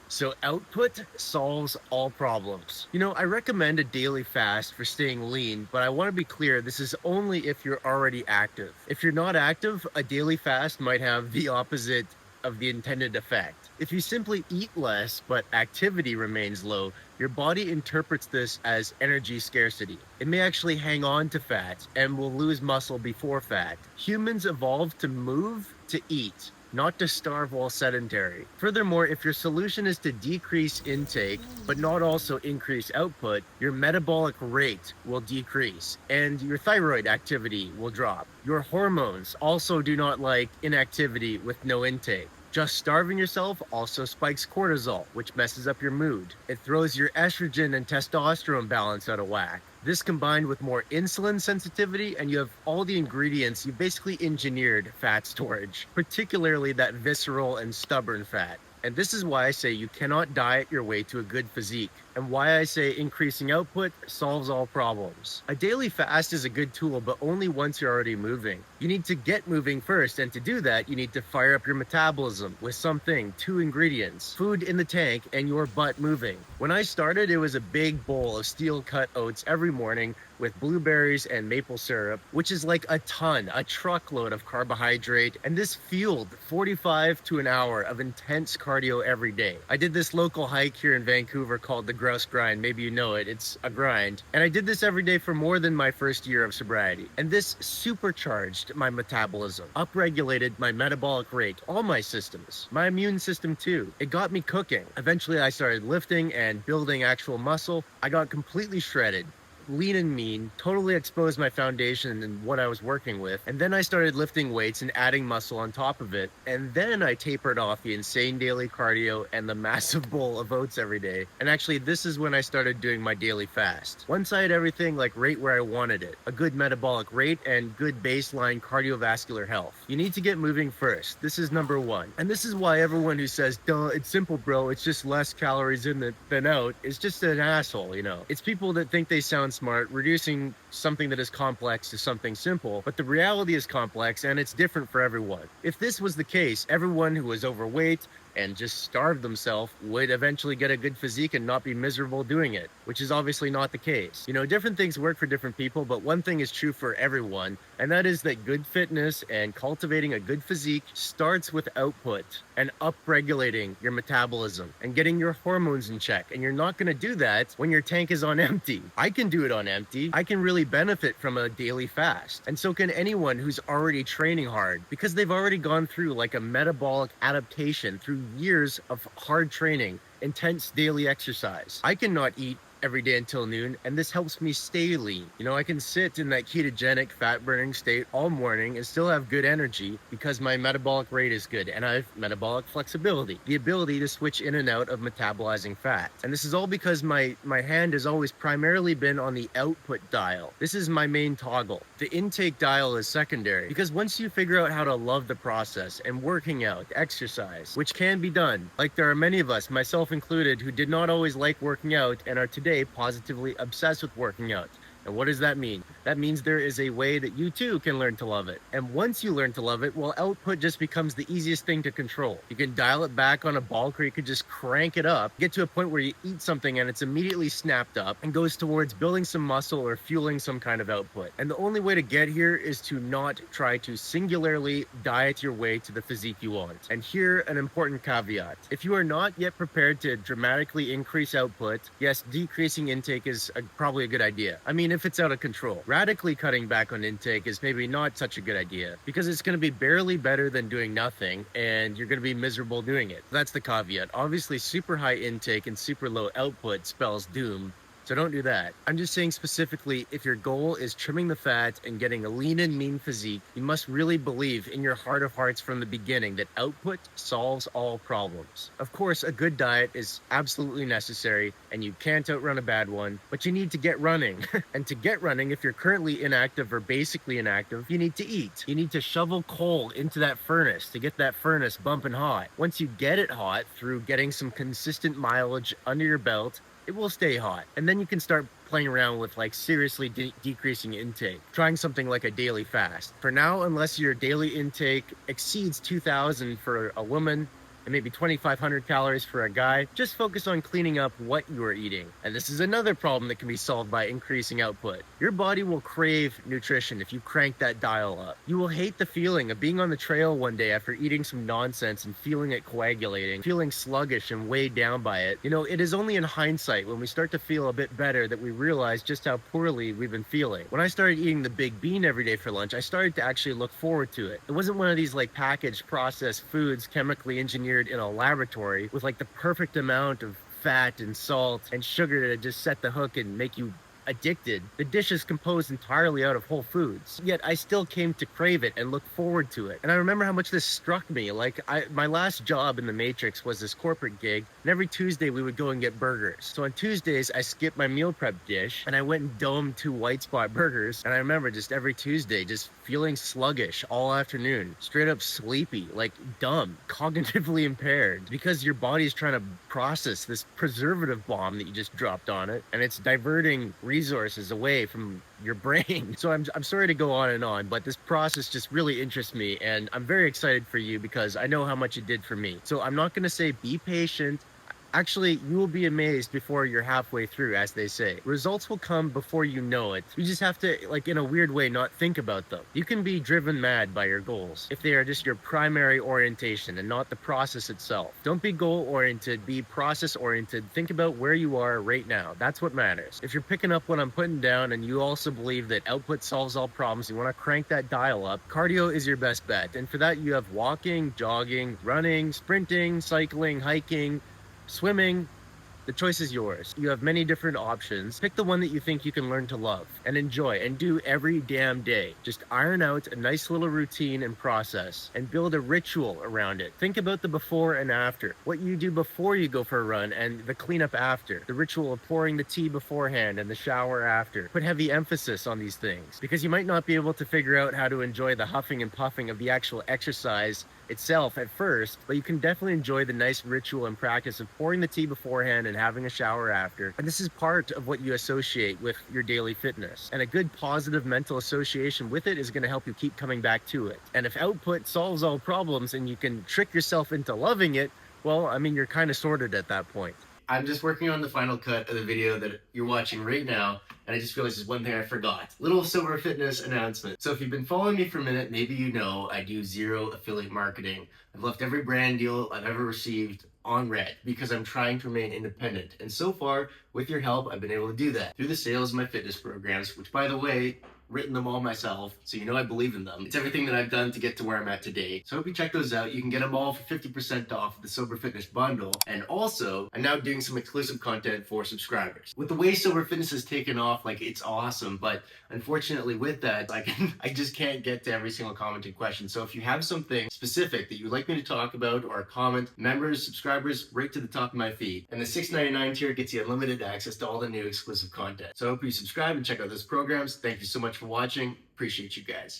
So output solves all problems. I recommend a daily fast for staying lean, but I want to be clear, this is only if you're already active. If you're not active, a daily fast might have the opposite of the intended effect. If you simply eat less, but activity remains low, your body interprets this as energy scarcity. It may actually hang on to fat and will lose muscle before fat. Humans evolved to move to eat, not to starve while sedentary. Furthermore, if your solution is to decrease intake, but not also increase output, your metabolic rate will decrease and your thyroid activity will drop. Your hormones also do not like inactivity with no intake. Just starving yourself also spikes cortisol, which messes up your mood. It throws your estrogen and testosterone balance out of whack. This combined with more insulin sensitivity, and you have all the ingredients, you basically engineered fat storage, particularly that visceral and stubborn fat. And this is why I say you cannot diet your way to a good physique, and why I say increasing output solves all problems. A daily fast is a good tool, but only once you're already moving. You need to get moving first, and to do that, you need to fire up your metabolism with something, two ingredients, food in the tank and your butt moving. When I started, it was a big bowl of steel cut oats every morning with blueberries and maple syrup, which is like a truckload of carbohydrate, and this fueled 45 to an hour of intense cardio every day. I did this local hike here in Vancouver called the Grouse Grind. Maybe you know it, it's a grind. And I did this every day for more than my first year of sobriety. And this supercharged my metabolism, upregulated my metabolic rate, all my systems, my immune system too. It got me cooking. Eventually I started lifting and building actual muscle. I got completely shredded, lean and mean, totally exposed my foundation and what I was working with. And then I started lifting weights and adding muscle on top of it. And then I tapered off the insane daily cardio and the massive bowl of oats every day. And actually, this is when I started doing my daily fast. Once I had everything like right where I wanted it, a good metabolic rate and good baseline cardiovascular health. You need to get moving first. This is number one. And this is why everyone who says, duh, it's simple, bro, it's just less calories in than out, is just an asshole. It's people that think they sound smart, reducing something that is complex to something simple, but the reality is complex and it's different for everyone. If this was the case, everyone who was overweight and just starved themselves would eventually get a good physique and not be miserable doing it, which is obviously not the case. Different things work for different people, but one thing is true for everyone, and that is that good fitness and cultivating a good physique starts with output and upregulating your metabolism and getting your hormones in check. And you're not going to do that when your tank is on empty. I can do it on empty. I can really benefit from a daily fast. And so can anyone who's already training hard, because they've already gone through like a metabolic adaptation through years of hard training, intense daily exercise. I cannot eat every day until noon, and this helps me stay lean. I can sit in that ketogenic fat burning state all morning and still have good energy because my metabolic rate is good and I have metabolic flexibility, the ability to switch in and out of metabolizing fat. And this is all because my hand has always primarily been on the output dial. This is my main toggle. The intake dial is secondary, because once you figure out how to love the process and working out, exercise, which can be done, like there are many of us, myself included, who did not always like working out and are today positively obsessed with working out. And what does that mean? That means there is a way that you too can learn to love it. And once you learn to love it, well, output just becomes the easiest thing to control. You can dial it back on a bulk, or you could just crank it up, get to a point where you eat something and it's immediately snapped up and goes towards building some muscle or fueling some kind of output. And the only way to get here is to not try to singularly diet your way to the physique you want. And here, an important caveat. If you are not yet prepared to dramatically increase output, yes, decreasing intake is probably a good idea. I mean, if it's out of control. Radically cutting back on intake is maybe not such a good idea, because it's going to be barely better than doing nothing, and you're going to be miserable doing it. That's the caveat. Obviously, super high intake and super low output spells doom. So don't do that. I'm just saying specifically, if your goal is trimming the fat and getting a lean and mean physique, you must really believe in your heart of hearts from the beginning that output solves all problems. Of course, a good diet is absolutely necessary, and you can't outrun a bad one, but you need to get running. And to get running, if you're currently inactive or basically inactive, you need to eat. You need to shovel coal into that furnace to get that furnace bumping hot. Once you get it hot through getting some consistent mileage under your belt, it will stay hot. And then you can start playing around with like seriously decreasing intake, trying something like a daily fast. For now, unless your daily intake exceeds 2,000 for a woman, and maybe 2,500 calories for a guy. Just focus on cleaning up what you are eating. And this is another problem that can be solved by increasing output. Your body will crave nutrition if you crank that dial up. You will hate the feeling of being on the trail one day after eating some nonsense and feeling it coagulating, feeling sluggish and weighed down by it. It is only in hindsight, when we start to feel a bit better, that we realize just how poorly we've been feeling. When I started eating the big bean every day for lunch, I started to actually look forward to it. It wasn't one of these like packaged processed foods chemically engineered in a laboratory with like the perfect amount of fat and salt and sugar to just set the hook and make you addicted. The dish is composed entirely out of whole foods, yet I still came to crave it and look forward to it. And I remember how much this struck me. My last job in the Matrix was this corporate gig, and every Tuesday we would go and get burgers. So on Tuesdays I skipped my meal prep dish and I went and domed 2 white spot burgers. And I remember just every Tuesday just feeling sluggish all afternoon, straight up sleepy, like dumb, cognitively impaired, because your body's trying to process this preservative bomb that you just dropped on it, and it's diverting resources away from your brain. So I'm sorry to go on, but this process just really interests me, and I'm very excited for you because I know how much it did for me. So I'm not going to say be patient. Actually, you will be amazed before you're halfway through, as they say. Results will come before you know it. You just have to, like, in a weird way, not think about them. You can be driven mad by your goals if they are just your primary orientation and not the process itself. Don't be goal-oriented, be process-oriented. Think about where you are right now. That's what matters. If you're picking up what I'm putting down and you also believe that output solves all problems, you want to crank that dial up, cardio is your best bet. And for that, you have walking, jogging, running, sprinting, cycling, hiking, swimming. The choice is yours. You have many different options. Pick the one that you think you can learn to love and enjoy and do every damn day. Just iron out a nice little routine and process and build a ritual around it. Think about the before and after. What you do before you go for a run and the cleanup after. The ritual of pouring the tea beforehand and the shower after. Put heavy emphasis on these things because you might not be able to figure out how to enjoy the huffing and puffing of the actual exercise itself at first, but you can definitely enjoy the nice ritual and practice of pouring the tea beforehand and having a shower after. And this is part of what you associate with your daily fitness. And a good positive mental association with it is going to help you keep coming back to it. And if output solves all problems and you can trick yourself into loving it, well, I mean, you're kind of sorted at that point. I'm just working on the final cut of the video that you're watching right now, and I just realized there's one thing I forgot. Little Sober Fitness announcement. So if you've been following me for a minute, maybe you know I do zero affiliate marketing. I've left every brand deal I've ever received on red because I'm trying to remain independent. And so far, with your help, I've been able to do that through the sales of my fitness programs, which, by the way, written them all myself, so you know I believe in them. It's everything that I've done to get to where I'm at today. So I hope you check those out. You can get them all for 50% off the Sober Fitness bundle. And also, I'm now doing some exclusive content for subscribers. With the way Sober Fitness has taken off, like, it's awesome, but unfortunately with that, I just can't get to every single commented question. So if you have something specific that you would like me to talk about or a comment, members, subscribers, right to the top of my feed. And the $6.99 tier gets you unlimited access to all the new exclusive content. So I hope you subscribe and check out those programs. Thank you so much for watching. Appreciate you guys.